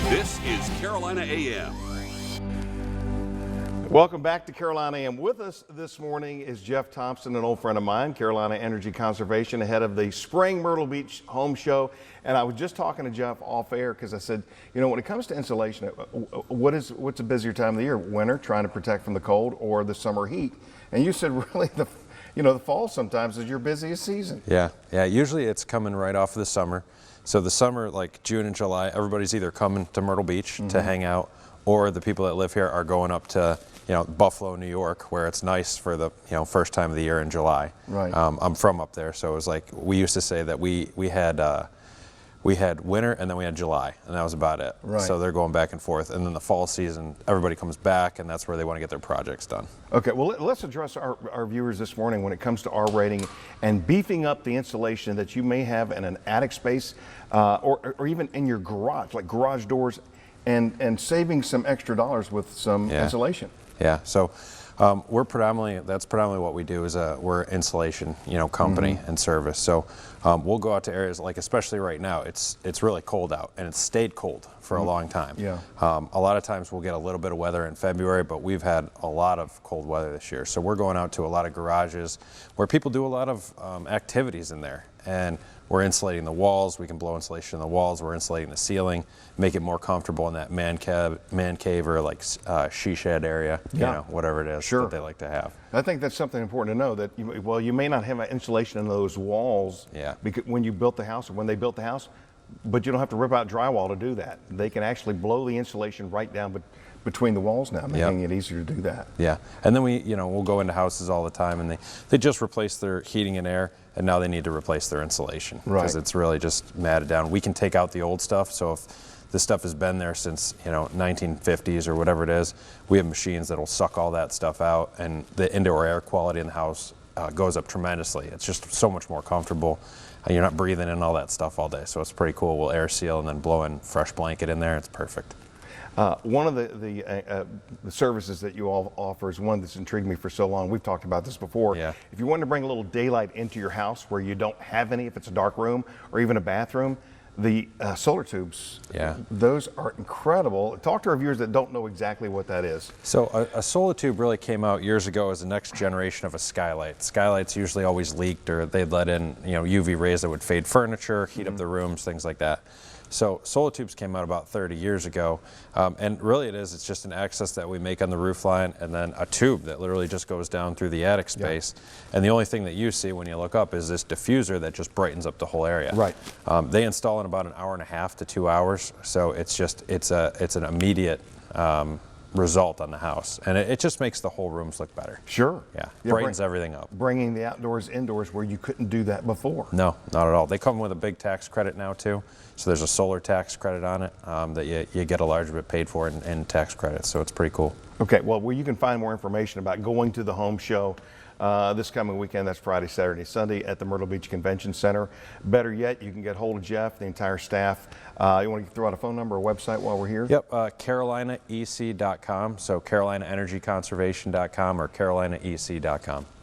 This is Carolina AM. Welcome back to Carolina AM. With us this morning is Jeff Thompson, an old friend of mine, Carolina Energy Conservation, ahead of the spring Myrtle Beach home show. And I was just talking to Jeff off air because I said, you know, when it comes to insulation, what's a busier time of the year? Winter, trying to protect from the cold, or the summer heat? And you said really the fall sometimes is your busiest season. Yeah. Usually it's coming right off of the summer. So the summer, like June and July, everybody's either coming to Myrtle Beach to hang out, or the people that live here are going up to, Buffalo, New York, where it's nice for the, first time of the year in July. Right. I'm from up there, so it was like we used to say that we had winter and then we had July, and that was about it. Right. So they're going back and forth, and then the fall season, everybody comes back, and that's where they want to get their projects done. Okay, well, let's address our viewers this morning when it comes to R rating and beefing up the insulation that you may have in an attic space or even in your garage, like garage doors, and saving some extra dollars with some insulation. Yeah, so that's predominantly what we do is we're an insulation, company and service. So we'll go out to areas like, especially right now, it's really cold out, and it's stayed cold for a long time. Yeah. A lot of times we'll get a little bit of weather in February, but we've had a lot of cold weather this year. So we're going out to a lot of garages where people do a lot of activities in there, and we're insulating the walls. We can blow insulation in the walls. We're insulating the ceiling, make it more comfortable in that man cave or like she shed area, whatever it is that they like to have. I think that's something important to know, that you may not have insulation in those walls because when you built the house or when they built the house, but you don't have to rip out drywall to do that. They can actually blow the insulation right down between the walls now, making it easier to do that. Yeah, and then we'll go into houses all the time, and they just replace their heating and air, and now they need to replace their insulation because it's really just matted down. We can take out the old stuff, so if this stuff has been there since 1950s or whatever it is, we have machines that'll suck all that stuff out, and the indoor air quality in the house goes up tremendously. It's just so much more comfortable. You're not breathing in all that stuff all day, so it's pretty cool. We'll air seal and then blow in fresh blanket in there. It's perfect. One of the services that you all offer is one that's intrigued me for so long. We've talked about this before. Yeah. If you want to bring a little daylight into your house where you don't have any, if it's a dark room or even a bathroom, the solar tubes, those are incredible. Talk to our viewers that don't know exactly what that is. So a solar tube really came out years ago as the next generation of a skylight. Skylights usually always leaked, or they'd let in UV rays that would fade furniture, heat up the rooms, things like that. So solar tubes came out about 30 years ago, and really it's just an access that we make on the roof line, and then a tube that literally just goes down through the attic space. And the only thing that you see when you look up is this diffuser that just brightens up the whole area. Right. They install in about an hour and a half to 2 hours, so it's an immediate result on the house, and it just makes the whole rooms look better. Sure. Yeah, brightens everything up. Bringing the outdoors indoors where you couldn't do that before. No, not at all. They come with a big tax credit now too, so there's a solar tax credit on it that you get a large bit paid for in tax credits, so it's pretty cool. Okay, well, where you can find more information about going to the home show this coming weekend, that's Friday, Saturday, Sunday at the Myrtle Beach Convention Center. Better yet, you can get hold of Jeff, the entire staff. You want to throw out a phone number or website while we're here? Yep, carolinaec.com, so carolinaenergyconservation.com or carolinaec.com.